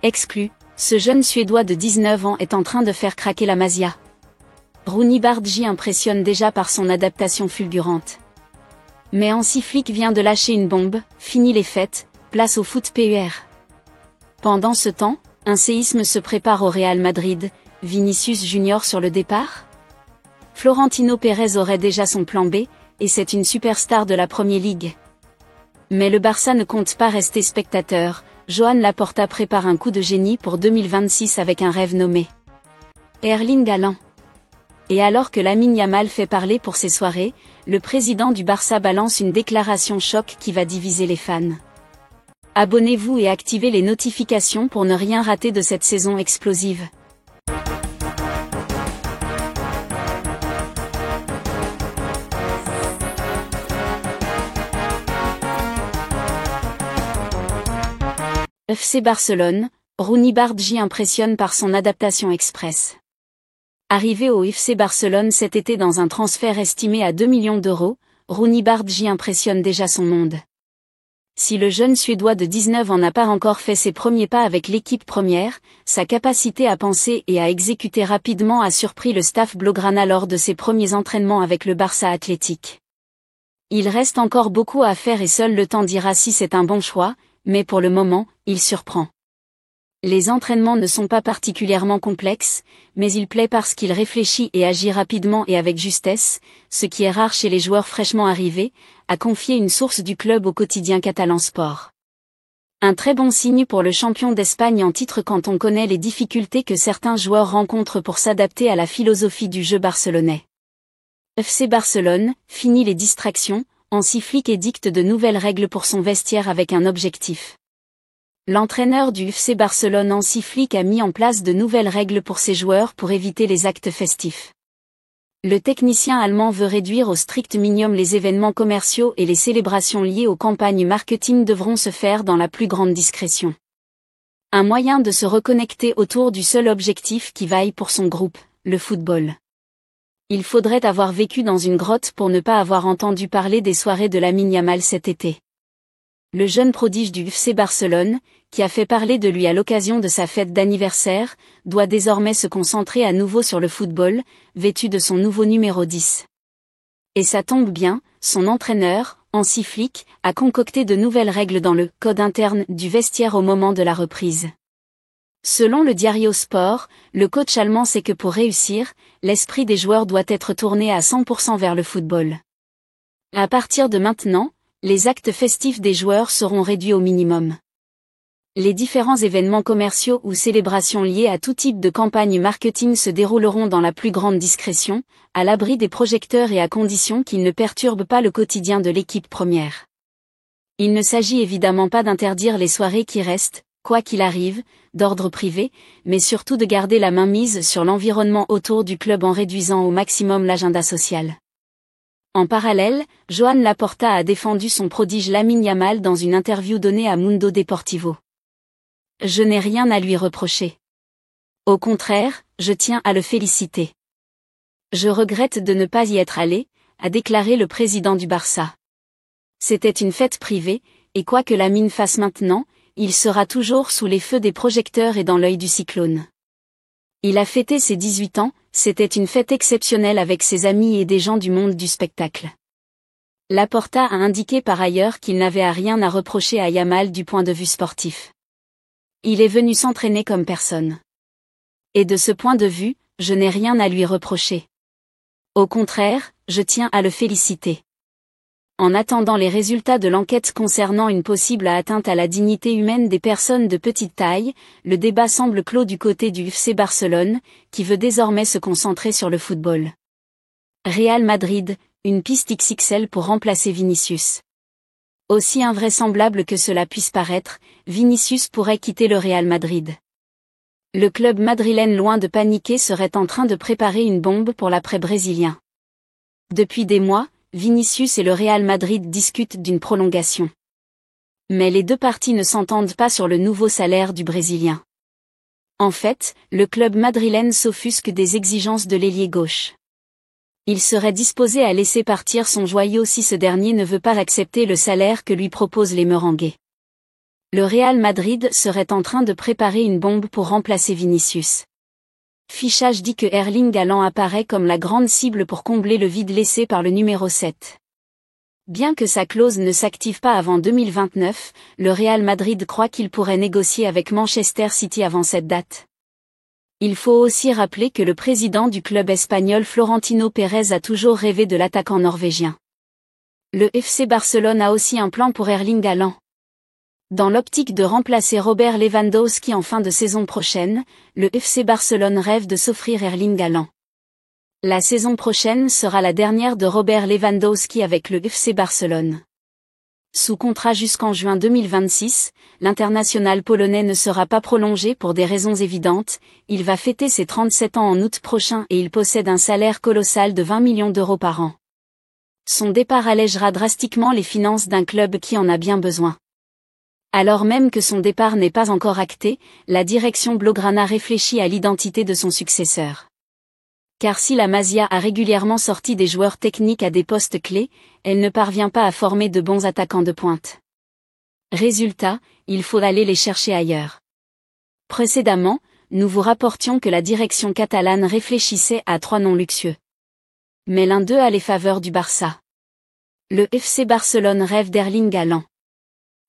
Exclu, ce jeune Suédois de 19 ans est en train de faire craquer la Masia. Rooney Bardghji impressionne déjà par son adaptation fulgurante. Mais Hansi Flick vient de lâcher une bombe, fini les fêtes, place au foot PUR. Pendant ce temps, un séisme se prépare au Real Madrid, Vinicius Junior sur le départ ? Florentino Pérez aurait déjà son plan B, et c'est une superstar de la Premier League. Mais le Barça ne compte pas rester spectateur, Joan Laporta prépare un coup de génie pour 2026 avec un rêve nommé Erling Haaland. Et alors que Lamine Yamal fait parler pour ses soirées, le président du Barça balance une déclaration choc qui va diviser les fans. Abonnez-vous et activez les notifications pour ne rien rater de cette saison explosive. FC Barcelone, Rooney Bardghji impressionne par son adaptation express. Arrivé au FC Barcelone cet été dans un transfert estimé à 2 millions d'euros, Rooney Bardghji impressionne déjà son monde. Si le jeune Suédois de 19 ans n'a pas encore fait ses premiers pas avec l'équipe première, sa capacité à penser et à exécuter rapidement a surpris le staff blaugrana lors de ses premiers entraînements avec le Barça Athletic. Il reste encore beaucoup à faire et seul le temps dira si c'est un bon choix, mais pour le moment, il surprend. Les entraînements ne sont pas particulièrement complexes, mais il plaît parce qu'il réfléchit et agit rapidement et avec justesse, ce qui est rare chez les joueurs fraîchement arrivés, a confié une source du club au quotidien catalan Sport. Un très bon signe pour le champion d'Espagne en titre quand on connaît les difficultés que certains joueurs rencontrent pour s'adapter à la philosophie du jeu barcelonais. FC Barcelone, fini les distractions, Hansi Flick édicte de nouvelles règles pour son vestiaire avec un objectif. L'entraîneur du FC Barcelone Hansi Flick a mis en place de nouvelles règles pour ses joueurs pour éviter les actes festifs. Le technicien allemand veut réduire au strict minimum les événements commerciaux et les célébrations liées aux campagnes marketing devront se faire dans la plus grande discrétion. Un moyen de se reconnecter autour du seul objectif qui vaille pour son groupe, le football. Il faudrait avoir vécu dans une grotte pour ne pas avoir entendu parler des soirées de Lamine Yamal cet été. Le jeune prodige du FC Barcelone, qui a fait parler de lui à l'occasion de sa fête d'anniversaire, doit désormais se concentrer à nouveau sur le football, vêtu de son nouveau numéro 10. Et ça tombe bien, son entraîneur, Hansi Flick, a concocté de nouvelles règles dans le code interne du vestiaire au moment de la reprise. Selon le Diario Sport, le coach allemand sait que pour réussir, l'esprit des joueurs doit être tourné à 100% vers le football. À partir de maintenant, les actes festifs des joueurs seront réduits au minimum. Les différents événements commerciaux ou célébrations liées à tout type de campagne marketing se dérouleront dans la plus grande discrétion, à l'abri des projecteurs et à condition qu'ils ne perturbent pas le quotidien de l'équipe première. Il ne s'agit évidemment pas d'interdire les soirées qui restent, quoi qu'il arrive, d'ordre privé, mais surtout de garder la main mise sur l'environnement autour du club en réduisant au maximum l'agenda social. En parallèle, Joan Laporta a défendu son prodige Lamine Yamal dans une interview donnée à Mundo Deportivo. « Je n'ai rien à lui reprocher. Au contraire, je tiens à le féliciter. Je regrette de ne pas y être allé », a déclaré le président du Barça. C'était une fête privée, et quoi que Lamine fasse maintenant, il sera toujours sous les feux des projecteurs et dans l'œil du cyclone. Il a fêté ses 18 ans, c'était une fête exceptionnelle avec ses amis et des gens du monde du spectacle. Laporta a indiqué par ailleurs qu'il n'avait rien à reprocher à Yamal du point de vue sportif. Il est venu s'entraîner comme personne. Et de ce point de vue, je n'ai rien à lui reprocher. Au contraire, je tiens à le féliciter. En attendant les résultats de l'enquête concernant une possible atteinte à la dignité humaine des personnes de petite taille, le débat semble clos du côté du FC Barcelone, qui veut désormais se concentrer sur le football. Real Madrid, une piste XXL pour remplacer Vinicius. Aussi invraisemblable que cela puisse paraître, Vinicius pourrait quitter le Real Madrid. Le club madrilène loin de paniquer serait en train de préparer une bombe pour l'après brésilien. Depuis des mois, Vinicius et le Real Madrid discutent d'une prolongation. Mais les deux parties ne s'entendent pas sur le nouveau salaire du Brésilien. En fait, le club madrilène s'offusque des exigences de l'ailier gauche. Il serait disposé à laisser partir son joyau si ce dernier ne veut pas accepter le salaire que lui proposent les Merengues. Le Real Madrid serait en train de préparer une bombe pour remplacer Vinicius. Fichage dit que Erling Haaland apparaît comme la grande cible pour combler le vide laissé par le numéro 7. Bien que sa clause ne s'active pas avant 2029, le Real Madrid croit qu'il pourrait négocier avec Manchester City avant cette date. Il faut aussi rappeler que le président du club espagnol Florentino Pérez a toujours rêvé de l'attaquant norvégien. Le FC Barcelone a aussi un plan pour Erling Haaland. Dans l'optique de remplacer Robert Lewandowski en fin de saison prochaine, le FC Barcelone rêve de s'offrir Erling Haaland. La saison prochaine sera la dernière de Robert Lewandowski avec le FC Barcelone. Sous contrat jusqu'en juin 2026, l'international polonais ne sera pas prolongé pour des raisons évidentes, il va fêter ses 37 ans en août prochain et il possède un salaire colossal de 20 millions d'euros par an. Son départ allègera drastiquement les finances d'un club qui en a bien besoin. Alors même que son départ n'est pas encore acté, la direction blaugrana réfléchit à l'identité de son successeur. Car si la Masia a régulièrement sorti des joueurs techniques à des postes clés, elle ne parvient pas à former de bons attaquants de pointe. Résultat, il faut aller les chercher ailleurs. Précédemment, nous vous rapportions que la direction catalane réfléchissait à 3 noms luxueux. Mais l'un d'eux a les faveurs du Barça. Le FC Barcelone rêve d'Erling Haaland.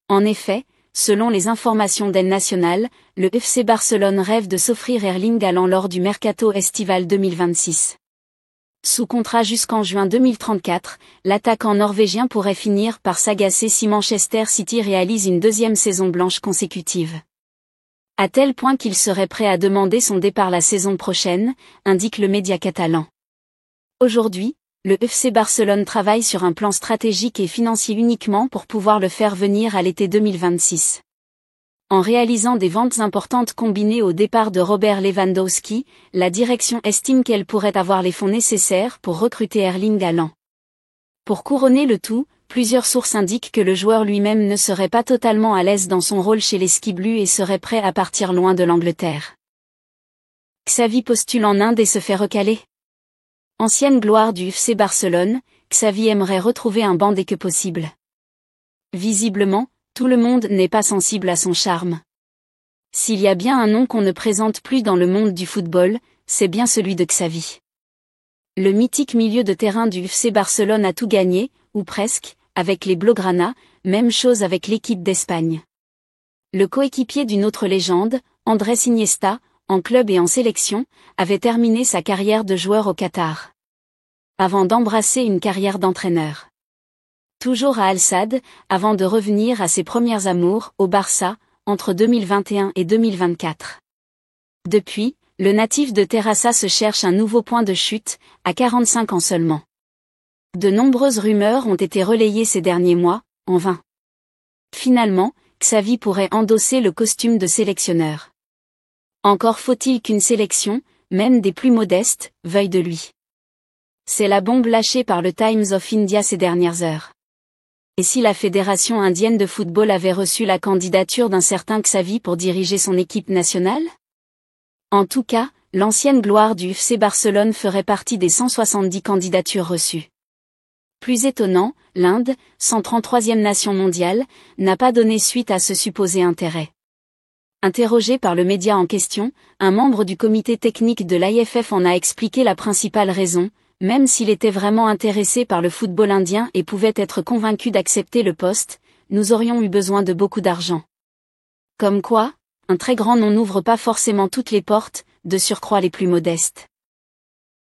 En effet, selon les informations d'El Nacional, le FC Barcelone rêve de s'offrir Erling Haaland lors du mercato estival 2026. Sous contrat jusqu'en juin 2034, l'attaquant norvégien pourrait finir par s'agacer si Manchester City réalise une deuxième saison blanche consécutive. À tel point qu'il serait prêt à demander son départ la saison prochaine, indique le média catalan. Aujourd'hui, le FC Barcelone travaille sur un plan stratégique et financier uniquement pour pouvoir le faire venir à l'été 2026. En réalisant des ventes importantes combinées au départ de Robert Lewandowski, la direction estime qu'elle pourrait avoir les fonds nécessaires pour recruter Erling Haaland. Pour couronner le tout, plusieurs sources indiquent que le joueur lui-même ne serait pas totalement à l'aise dans son rôle chez les Skiblues et serait prêt à partir loin de l'Angleterre. Xavi postule en Inde et se fait recaler. Ancienne gloire du FC Barcelone, Xavi aimerait retrouver un banc dès que possible. Visiblement, tout le monde n'est pas sensible à son charme. S'il y a bien un nom qu'on ne présente plus dans le monde du football, c'est bien celui de Xavi. Le mythique milieu de terrain du FC Barcelone a tout gagné, ou presque, avec les Blaugrana, même chose avec l'équipe d'Espagne. Le coéquipier d'une autre légende, Andrés Iniesta, en club et en sélection, avait terminé sa carrière de joueur au Qatar. Avant d'embrasser une carrière d'entraîneur. Toujours à Al Sadd, avant de revenir à ses premières amours, au Barça, entre 2021 et 2024. Depuis, le natif de Terrassa se cherche un nouveau point de chute, à 45 ans seulement. De nombreuses rumeurs ont été relayées ces derniers mois, en vain. Finalement, Xavi pourrait endosser le costume de sélectionneur. Encore faut-il qu'une sélection, même des plus modestes, veuille de lui. C'est la bombe lâchée par le Times of India ces dernières heures. Et si la Fédération indienne de football avait reçu la candidature d'un certain Xavi pour diriger son équipe nationale? En tout cas, l'ancienne gloire du FC Barcelone ferait partie des 170 candidatures reçues. Plus étonnant, l'Inde, 133e nation mondiale, n'a pas donné suite à ce supposé intérêt. Interrogé par le média en question, un membre du comité technique de l'IFF en a expliqué la principale raison, même s'il était vraiment intéressé par le football indien et pouvait être convaincu d'accepter le poste, nous aurions eu besoin de beaucoup d'argent. Comme quoi, un très grand nom n'ouvre pas forcément toutes les portes, de surcroît les plus modestes.